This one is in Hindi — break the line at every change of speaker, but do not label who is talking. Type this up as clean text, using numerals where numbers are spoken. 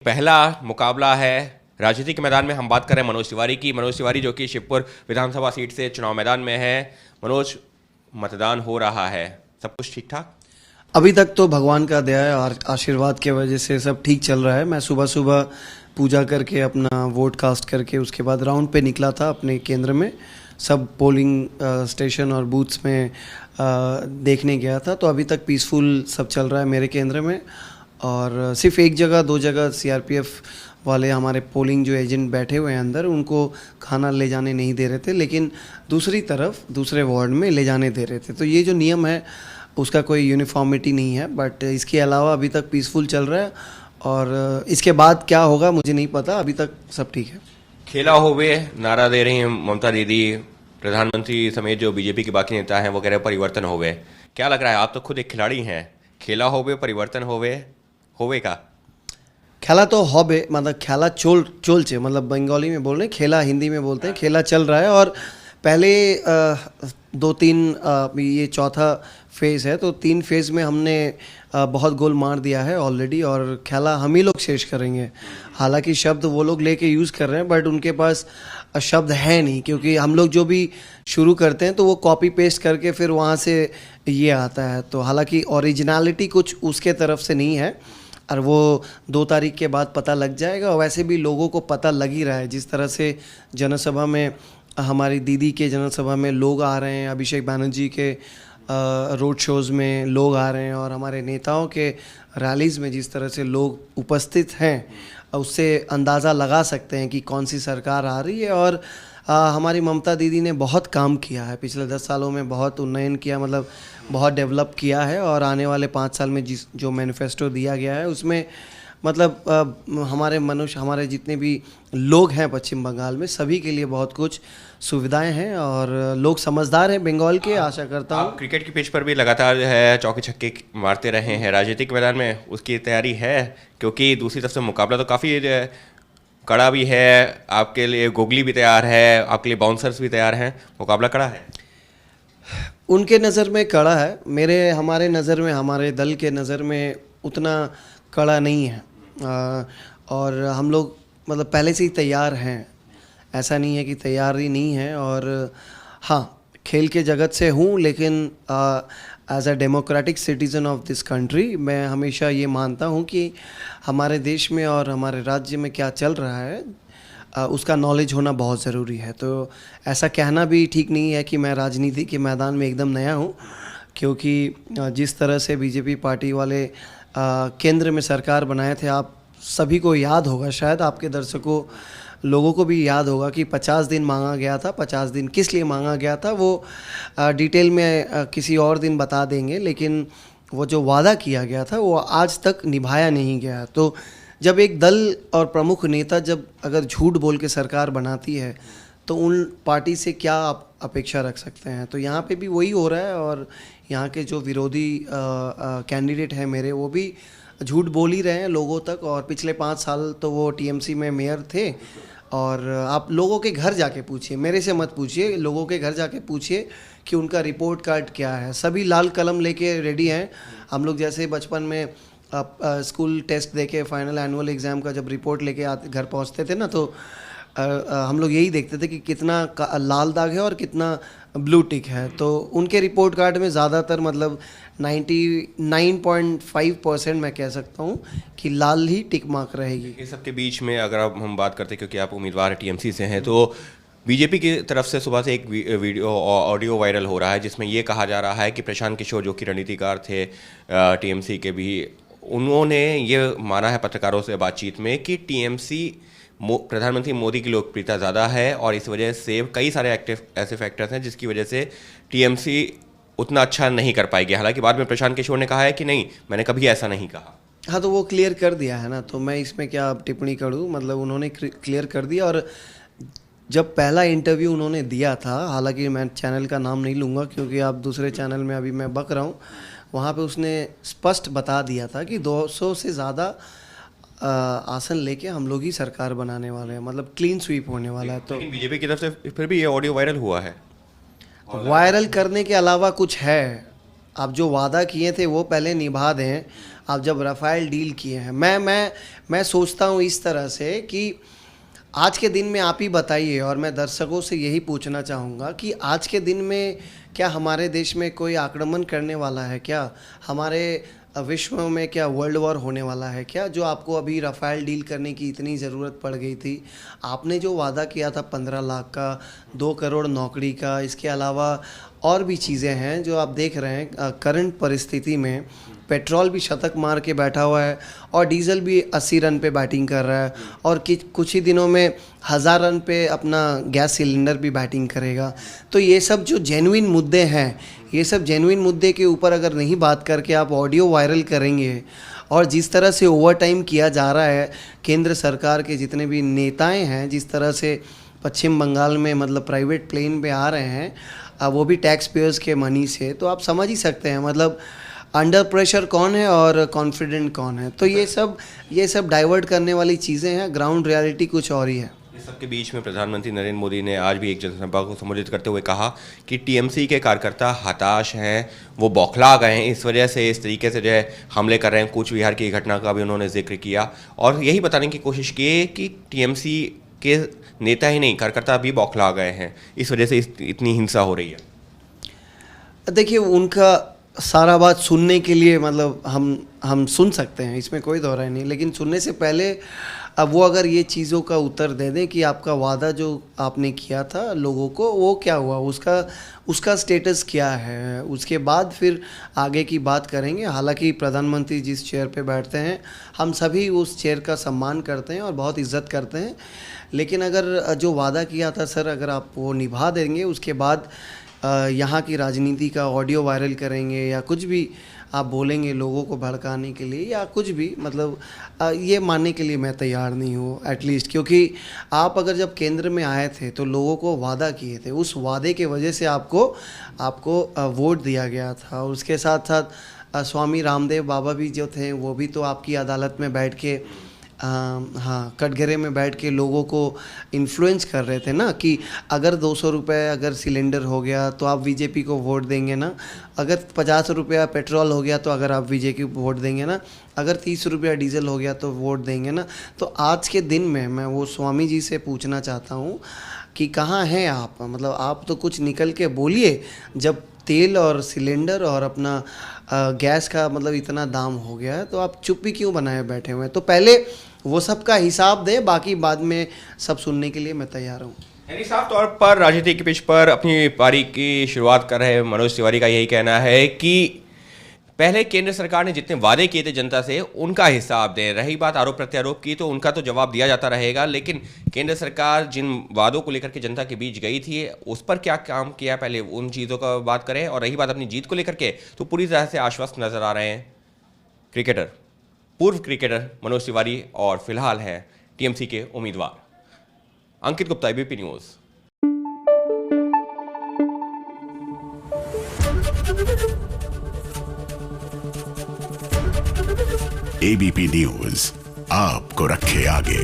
पहला मुकाबला है राजनीति के मैदान में। हम बात कर रहे हैं मनोज तिवारी की। मनोज तिवारी जो कि शिवपुर विधानसभा सीट से चुनाव मैदान में है। मनोज, मतदान हो रहा है, सब कुछ ठीक ठाक?
अभी तक तो भगवान का दया है और आशीर्वाद के वजह से सब ठीक चल रहा है। मैं सुबह सुबह पूजा करके अपना वोट कास्ट करके उसके बाद राउंड पे निकला था अपने केंद्र में, सब पोलिंग स्टेशन और बूथ्स में देखने गया था। तो अभी तक पीसफुल सब चल रहा है मेरे केंद्र में। और सिर्फ एक जगह दो जगह सीआरपीएफ वाले हमारे पोलिंग जो एजेंट बैठे हुए हैं अंदर, उनको खाना ले जाने नहीं दे रहे थे, लेकिन दूसरी तरफ दूसरे वार्ड में ले जाने दे रहे थे। तो ये जो नियम है उसका कोई यूनिफॉर्मिटी नहीं है, बट इसके अलावा अभी तक पीसफुल चल रहा है। और इसके बाद क्या होगा मुझे नहीं पता, अभी तक सब ठीक है।
खेला होवे नारा दे रही हैं ममता दीदी, प्रधानमंत्री समेत जो बीजेपी के बाकी नेता हैं वो कह रहे परिवर्तन होवे। क्या लग रहा है, आप तो खुद एक खिलाड़ी हैं, खेला होवे परिवर्तन होवे का?
खेला तो हॉबे, मतलब खेला चोलचे, मतलब बंगाली में बोल रहे हैं, खेला हिंदी में बोलते हैं। खेला चल रहा है और पहले दो तीन ये चौथा फेज़ है, तो 3 फेज़ में हमने बहुत गोल मार दिया है ऑलरेडी। और खेला हम ही लोग शेष करेंगे। हालांकि शब्द वो लोग लेके यूज़ कर रहे हैं, बट उनके पास शब्द है नहीं, क्योंकि हम लोग जो भी शुरू करते हैं तो वो कॉपी पेस्ट करके फिर वहाँ से ये आता है। तो हालांकि ओरिजिनलिटी कुछ उसके तरफ से नहीं है, और वो 2 तारीख के बाद पता लग जाएगा। और वैसे भी लोगों को पता लग ही रहा है, जिस तरह से जनसभा में हमारी दीदी के जनसभा में लोग आ रहे हैं, अभिषेक बैनर्जी के रोड शोज़ में लोग आ रहे हैं, और हमारे नेताओं के रैलीज़ में जिस तरह से लोग उपस्थित हैं, उससे अंदाज़ा लगा सकते हैं कि कौन सी सरकार आ रही है। और हमारी ममता दीदी ने बहुत काम किया है पिछले 10 सालों में, बहुत उन्नयन किया, मतलब बहुत डेवलप किया है। और आने वाले 5 साल में जो मैनिफेस्टो दिया गया है उसमें मतलब हमारे जितने भी लोग हैं पश्चिम बंगाल में, सभी के लिए बहुत कुछ सुविधाएं हैं और लोग समझदार हैं बंगाल के। आशा करता हूँ
क्रिकेट की पिच पर भी लगातार जो है चौके छक्के मारते रहे हैं, राजनीतिक मैदान में उसकी तैयारी है? क्योंकि दूसरी तरफ से मुकाबला तो काफ़ी कड़ा भी है, आपके लिए गोगली भी तैयार है, आपके लिए बाउंसर्स भी तैयार हैं, मुकाबला कड़ा है।
उनके नज़र में कड़ा है, हमारे नज़र में, हमारे दल के नज़र में उतना कड़ा नहीं है। और हम लोग मतलब पहले से ही तैयार हैं, ऐसा नहीं है कि तैयारी नहीं है। और हाँ, खेल के जगत से हूँ, लेकिन as a democratic citizen of this country मैं हमेशा ये मानता हूँ कि हमारे देश में और हमारे राज्य में क्या चल रहा है उसका नॉलेज होना बहुत ज़रूरी है। तो ऐसा कहना भी ठीक नहीं है कि मैं राजनीति के मैदान में एकदम नया हूँ, क्योंकि जिस तरह से बीजेपी पार्टी वाले केंद्र में सरकार बनाए थे, आप सभी को याद होगा, शायद आपके दर्शकों लोगों को भी याद होगा कि 50 दिन मांगा गया था। 50 दिन किस लिए मांगा गया था वो डिटेल में किसी और दिन बता देंगे, लेकिन वो जो वादा किया गया था वो आज तक निभाया नहीं गया। तो जब एक दल और प्रमुख नेता जब अगर झूठ बोल के सरकार बनाती है, तो उन पार्टी से क्या आप अपेक्षा रख सकते हैं? तो यहाँ पे भी वही हो रहा है। और यहाँ के जो विरोधी कैंडिडेट हैं मेरे, वो भी झूठ बोल ही रहे हैं लोगों तक। और पिछले 5 साल तो वो टीएमसी में मेयर थे। और आप लोगों के घर जाके पूछिए, मेरे से मत पूछिए, लोगों के घर जाके पूछिए कि उनका रिपोर्ट कार्ड क्या है। सभी लाल कलम लेके रेडी हैं। हम लोग जैसे बचपन में स्कूल टेस्ट देके फाइनल एनुअल एग्ज़ाम का जब रिपोर्ट लेके घर पहुंचते थे ना, तो हम लोग यही देखते थे कि कितना लाल दाग है और कितना ब्लू टिक है। तो उनके रिपोर्ट कार्ड में ज़्यादातर मतलब 99.5% मैं कह सकता हूँ कि लाल ही टिक मार्क रहेगी।
इस सबके बीच में अगर हम बात करते हैं, क्योंकि आप उम्मीदवार टीएमसी से हैं, तो बीजेपी की तरफ से सुबह से एक वीडियो ऑडियो वायरल हो रहा है जिसमें ये कहा जा रहा है कि प्रशांत किशोर जो कि रणनीतिकार थे टीएमसी के भी, उन्होंने ये माना है पत्रकारों से बातचीत में कि टीएमसी प्रधानमंत्री मोदी की लोकप्रियता ज़्यादा है और इस वजह से कई सारे ऐसे फैक्टर्स हैं जिसकी वजह से टीएमसी उतना अच्छा नहीं कर पाएगी। हालांकि बाद में प्रशांत किशोर ने कहा है कि नहीं, मैंने कभी ऐसा नहीं कहा।
हाँ, तो वो क्लियर कर दिया है ना, तो मैं इसमें क्या टिप्पणी करूँ, मतलब उन्होंने क्लियर कर दिया। और जब पहला इंटरव्यू उन्होंने दिया था, हालांकि मैं चैनल का नाम नहीं लूँगा क्योंकि आप दूसरे चैनल में अभी मैं बक रहा हूँ, वहाँ पे उसने स्पष्ट बता दिया था कि 200 से ज़्यादा आसन लेके हम लोग ही सरकार बनाने वाले हैं, मतलब क्लीन स्वीप होने वाला है। तो
बीजेपी की तरफ से फिर भी ये ऑडियो वायरल हुआ है।
वायरल करने के अलावा कुछ है? आप जो वादा किए थे वो पहले निभा दें। आप जब राफेल डील किए हैं, मैं सोचता हूँ इस तरह से कि आज के दिन में आप ही बताइए, और मैं दर्शकों से यही पूछना चाहूँगा कि आज के दिन में क्या हमारे देश में कोई आक्रमण करने वाला है क्या? हमारे विश्व में क्या वर्ल्ड वॉर होने वाला है क्या, जो आपको अभी राफेल डील करने की इतनी ज़रूरत पड़ गई थी? आपने जो वादा किया था 15 लाख का, 2 करोड़ नौकरी का, इसके अलावा और भी चीज़ें हैं जो आप देख रहे हैं। करंट परिस्थिति में पेट्रोल भी शतक मार के बैठा हुआ है और डीजल भी 80 रन पे बैटिंग कर रहा है, और कुछ ही दिनों में 1000 रन पे अपना गैस सिलेंडर भी बैटिंग करेगा। तो ये सब जो जेन्युइन मुद्दे हैं, ये सब जेन्युइन मुद्दे के ऊपर अगर नहीं बात करके आप ऑडियो वायरल करेंगे, और जिस तरह से ओवर टाइम किया जा रहा है, केंद्र सरकार के जितने भी नेताएं हैं, जिस तरह से पश्चिम बंगाल में मतलब प्राइवेट प्लेन पे आ रहे हैं, वो भी टैक्स पेयर्स के मनी से, तो आप समझ ही सकते हैं मतलब अंडर प्रेशर कौन है और कॉन्फिडेंट कौन है। तो ये सब डाइवर्ट करने वाली चीज़ें हैं, ग्राउंड रियलिटी कुछ और ही है।
इस सबके बीच में प्रधानमंत्री नरेंद्र मोदी ने आज भी एक जनसभा को संबोधित करते हुए कहा कि टीएमसी के कार्यकर्ता हताश हैं, वो बौखला गए हैं, इस वजह से इस तरीके से जो है हमले कर रहे हैं। कूच बिहार की घटना का भी उन्होंने जिक्र किया और यही बताने की कोशिश की कि टीएमसी के नेता ही नहीं, कार्यकर्ता भी बौखला गए हैं, इस वजह से इतनी हिंसा हो रही है।
देखिए, उनका सारा बात सुनने के लिए मतलब हम सुन सकते हैं, इसमें कोई दो राय नहीं, लेकिन सुनने से पहले अब वो अगर ये चीज़ों का उत्तर दे दें कि आपका वादा जो आपने किया था लोगों को, वो क्या हुआ, उसका स्टेटस क्या है, उसके बाद फिर आगे की बात करेंगे। हालांकि प्रधानमंत्री जिस चेयर पे बैठते हैं, हम सभी उस चेयर का सम्मान करते हैं और बहुत इज्जत करते हैं, लेकिन अगर जो वादा किया था सर, अगर आप वो निभा देंगे, उसके बाद यहाँ की राजनीति का ऑडियो वायरल करेंगे या कुछ भी आप बोलेंगे लोगों को भड़काने के लिए या कुछ भी, मतलब ये मानने के लिए मैं तैयार नहीं हूँ एटलीस्ट। क्योंकि आप अगर जब केंद्र में आए थे तो लोगों को वादा किए थे, उस वादे के वजह से आपको वोट दिया गया था। और उसके साथ साथ स्वामी रामदेव बाबा भी जो थे, वो भी तो आपकी अदालत में बैठ के हाँ, कटघरे में बैठ के लोगों को इन्फ्लुएंस कर रहे थे ना, कि अगर 200 रुपये अगर सिलेंडर हो गया तो आप बीजेपी को वोट देंगे ना, अगर 50 रुपया पेट्रोल हो गया तो अगर आप बीजेपी को वोट देंगे ना, अगर 30 रुपया डीजल हो गया तो वोट देंगे ना। तो आज के दिन में मैं वो स्वामी जी से पूछना चाहता हूँ कि कहाँ हैं आप, मतलब आप तो कुछ निकल के बोलिए। जब तेल और सिलेंडर और अपना गैस का मतलब इतना दाम हो गया है, तो आप चुप्पी क्यों बनाए बैठे हुए हैं? तो पहले वो सब का हिसाब दे, बाकी बाद में सब सुनने के लिए मैं तैयार हूँ।
यानी साफ तौर पर राजनीति के पिच पर अपनी पारी की शुरुआत कर रहे मनोज तिवारी का यही कहना है कि पहले केंद्र सरकार ने जितने वादे किए थे जनता से, उनका हिसाब दें। रही बात आरोप प्रत्यारोप की, तो उनका तो जवाब दिया जाता रहेगा, लेकिन केंद्र सरकार जिन वादों को लेकर के जनता के बीच गई थी, उस पर क्या काम किया, पहले उन चीज़ों का बात करें। और रही बात अपनी जीत को लेकर के, तो पूरी तरह से आश्वस्त नजर आ रहे हैं पूर्व क्रिकेटर मनोज तिवारी, और फिलहाल है टीएमसी के उम्मीदवार। अंकित गुप्ता, एबीपी न्यूज़।
एबीपी न्यूज आपको रखे आगे।